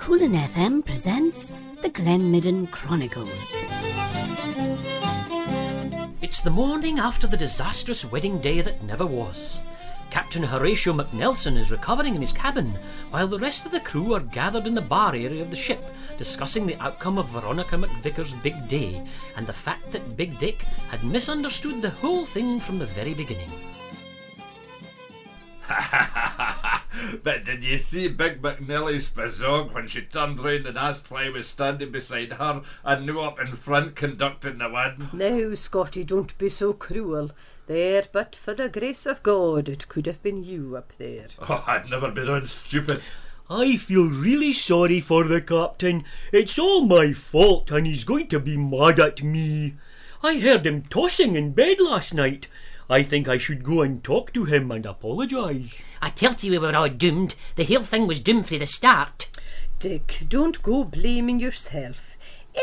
Coolin FM presents the Glen Midden Chronicles. It's the morning after the disastrous wedding day that never was. Captain Horatio McNelson is recovering in his cabin, while the rest of the crew are gathered in the bar area of the ship, discussing the outcome of Veronica McVicker's big day, and the fact that Big Dick had misunderstood the whole thing from the very beginning. But did you see Big McNelly's spazog when she turned round and asked why I was standing beside her and no up in front conducting the wedding? Now, Scotty, don't be so cruel. There, but for the grace of God, it could have been you up there. Oh, I'd never been on stupid. I feel really sorry for the captain. It's all my fault and he's going to be mad at me. I heard him tossing in bed last night. I think I should go and talk to him and apologise. I tell't you we were all doomed. The whole thing was doomed from the start. Dick, don't go blaming yourself.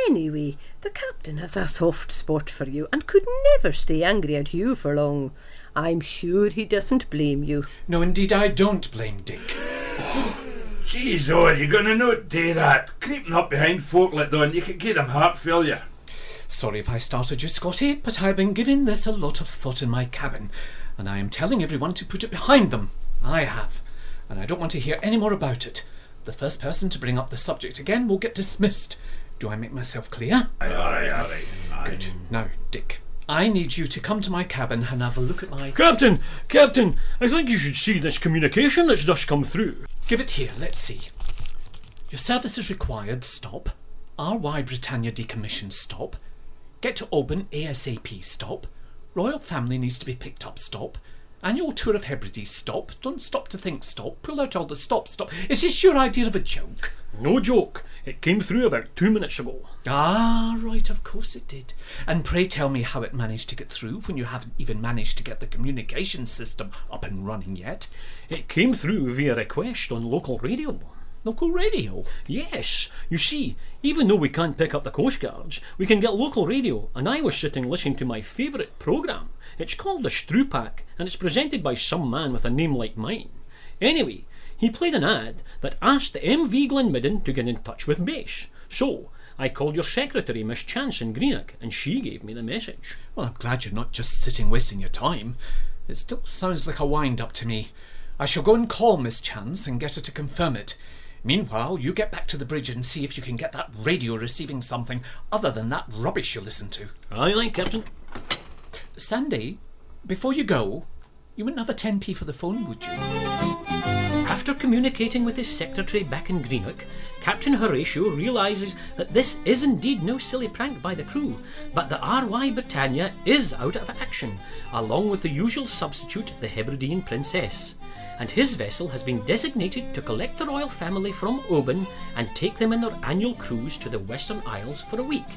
Anyway, the captain has a soft spot for you and could never stay angry at you for long. I'm sure he doesn't blame you. No, indeed I don't blame Dick. Jeez, oh, you're going to not do that. Creeping up behind folk like that, you could give them heart failure. Sorry if I started you, Scotty, but I've been giving this a lot of thought in my cabin, and I am telling everyone to put it behind them. I have, and I don't want to hear any more about it. The first person to bring up the subject again will get dismissed. Do I make myself clear? Aye. Good. Now, Dick, I need you to come to my cabin and have a look at my... Captain, I think you should see this communication that's just come through. Give it here, let's see. Your services required, stop. RY Britannia decommissioned, stop. Get to Oban ASAP, stop. Royal family needs to be picked up, stop. Annual tour of Hebrides, stop. Don't stop to think, stop. Pull out all the stop. Is this your idea of a joke? No joke. It came through about 2 minutes ago. Ah, right, of course it did. And pray tell me how it managed to get through when you haven't even managed to get the communication system up and running yet. It came through via request on local radio. Local radio? Yes. You see, even though we can't pick up the Coast Guards, we can get local radio, and I was sitting listening to my favourite programme. It's called The Stroopak, and it's presented by some man with a name like mine. Anyway, he played an ad that asked the MV Glen Midden to get in touch with base. So, I called your secretary, Miss Chance in Greenock, and she gave me the message. Well, I'm glad you're not just sitting wasting your time. It still sounds like a wind-up to me. I shall go and call Miss Chance and get her to confirm it. Meanwhile, you get back to the bridge and see if you can get that radio receiving something other than that rubbish you listen to. Aye, Captain. Sandy, before you go, you wouldn't have a 10p for the phone, would you? After communicating with his secretary back in Greenock, Captain Horatio realises that this is indeed no silly prank by the crew, but the RY Britannia is out of action, along with the usual substitute, the Hebridean Princess, and his vessel has been designated to collect the royal family from Oban and take them in their annual cruise to the Western Isles for a week,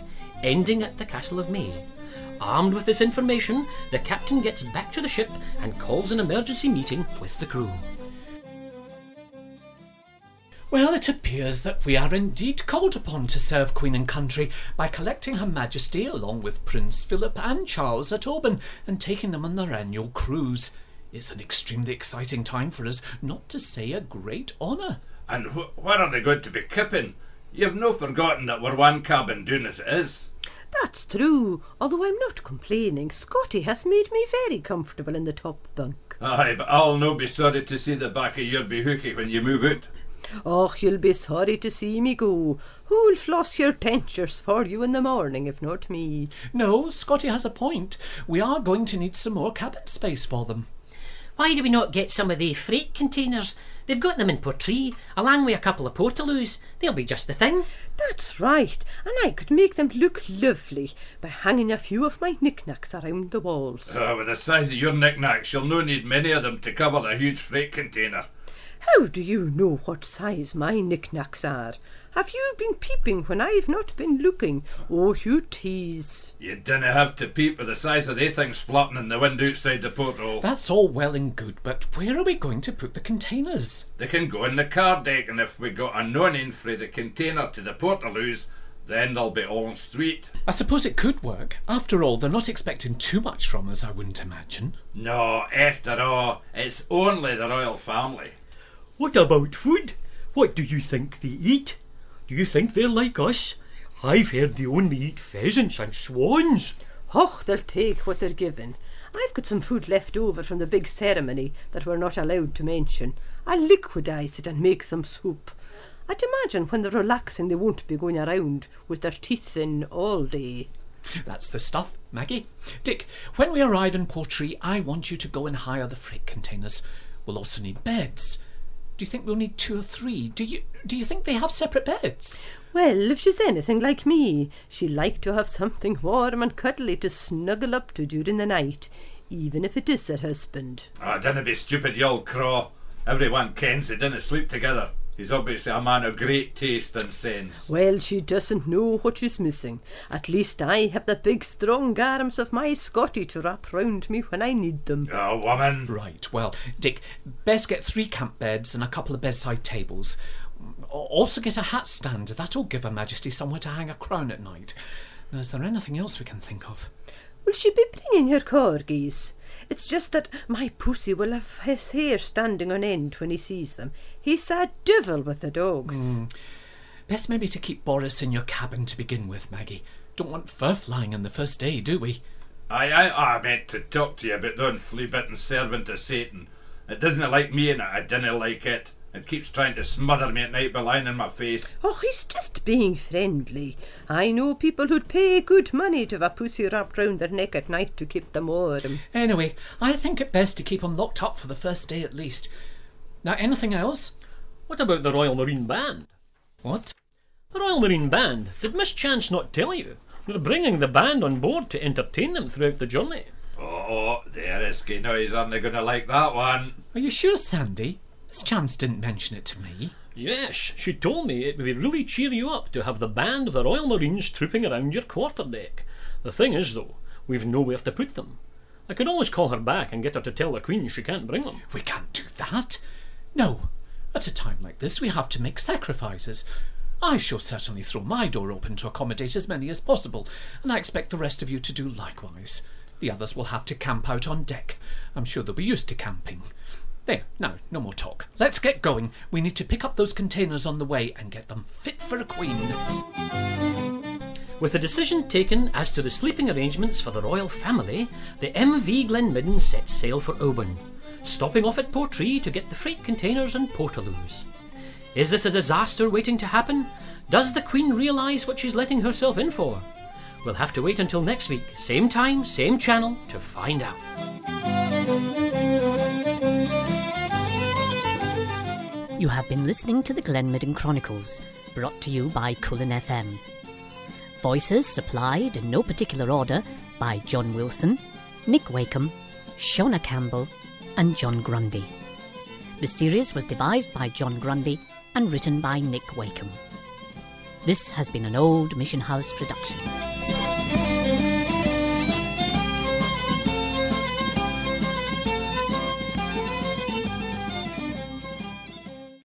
ending at the Castle of May. Armed with this information, the captain gets back to the ship and calls an emergency meeting with the crew. Well, it appears that we are indeed called upon to serve Queen and country by collecting Her Majesty along with Prince Philip and Charles at Oban and taking them on their annual cruise. It's an extremely exciting time for us, not to say a great honour. And where are they going to be kipping? You've no forgotten that we're one cabin doing as it is. That's true, although I'm not complaining. Scotty has made me very comfortable in the top bunk. Aye, but I'll no be sorry to see the back of your behookie when you move out. Oh, you'll be sorry to see me go. Who'll floss your dentures for you in the morning, if not me? No, Scotty has a point. We are going to need some more cabin space for them. Why do we not get some of the freight containers? They've got them in Portree, along with a couple of portaloos. They'll be just the thing. That's right, and I could make them look lovely by hanging a few of my knickknacks around the walls. With the size of your knickknacks, you'll no need many of them to cover the huge freight container. How do you know what size my knickknacks are? Have you been peeping when I've not been looking? Oh, you tease. You dinna have to peep with the size of they things floating in the wind outside the porthole. That's all well and good, but where are we going to put the containers? They can go in the car deck, and if we got a non-in frae the container to the portaloos, then they'll be all sweet. I suppose it could work. After all, they're not expecting too much from us, I wouldn't imagine. No, after all, it's only the royal family. What about food? What do you think they eat? Do you think they're like us? I've heard they only eat pheasants and swans. Och, they'll take what they're given. I've got some food left over from the big ceremony that we're not allowed to mention. I'll liquidise it and make some soup. I'd imagine when they're relaxing they won't be going around with their teeth in all day. That's the stuff, Maggie. Dick, when we arrive in Portree, I want you to go and hire the freight containers. We'll also need beds. Do you think we'll need 2 or 3? Do you think they have separate beds? Well, if she's anything like me, she'll like to have something warm and cuddly to snuggle up to during the night, even if it is her husband. Oh, dinna be stupid, you old craw. Everyone kens they didn't sleep together. He's obviously a man of great taste and sense. Well, she doesn't know what she's missing. At least I have the big strong arms of my Scotty to wrap round me when I need them. Oh, woman. Right, well, Dick, best get 3 camp beds and a couple of bedside tables. Also get a hat stand. That'll give Her Majesty somewhere to hang a crown at night. Now, is there anything else we can think of? Will she be bringing her corgis? It's just that my pussy will have his hair standing on end when he sees them. He's a devil with the dogs. Best maybe to keep Boris in your cabin to begin with, Maggie. Don't want fur flying on the first day, do we? I meant to talk to you about that flea-bitten servant of Satan. It doesn't like me and I dinna like it. It keeps trying to smother me at night by lying in my face. Oh, he's just being friendly. I know people who'd pay good money to have a pussy wrapped round their neck at night to keep them warm. Anyway, I think it best to keep him locked up for the first day at least. Now, anything else? What about the Royal Marine Band? What? The Royal Marine Band. Did Miss Chance not tell you? They're bringing the band on board to entertain them throughout the journey. Oh, the risky noise aren't going to like that one. Are you sure, Sandy? Miss Chance didn't mention it to me. Yes, she told me it would really cheer you up to have the band of the Royal Marines trooping around your quarterdeck. The thing is, though, we've nowhere to put them. I could always call her back and get her to tell the Queen she can't bring them. We can't do that. No, at a time like this we have to make sacrifices. I shall certainly throw my door open to accommodate as many as possible, and I expect the rest of you to do likewise. The others will have to camp out on deck. I'm sure they'll be used to camping. There, now, no more talk. Let's get going. We need to pick up those containers on the way and get them fit for a queen. With the decision taken as to the sleeping arrangements for the royal family, the MV Glen Midden sets sail for Oban, stopping off at Portree to get the freight containers and portaloos. Is this a disaster waiting to happen? Does the Queen realise what she's letting herself in for? We'll have to wait until next week, same time, same channel, to find out. You have been listening to the Glen Midden Chronicles, brought to you by Cullen FM. Voices supplied in no particular order by John Wilson, Nick Wakeham, Shona Campbell and John Grundy. The series was devised by John Grundy and written by Nick Wakeham. This has been an Old Mission House production.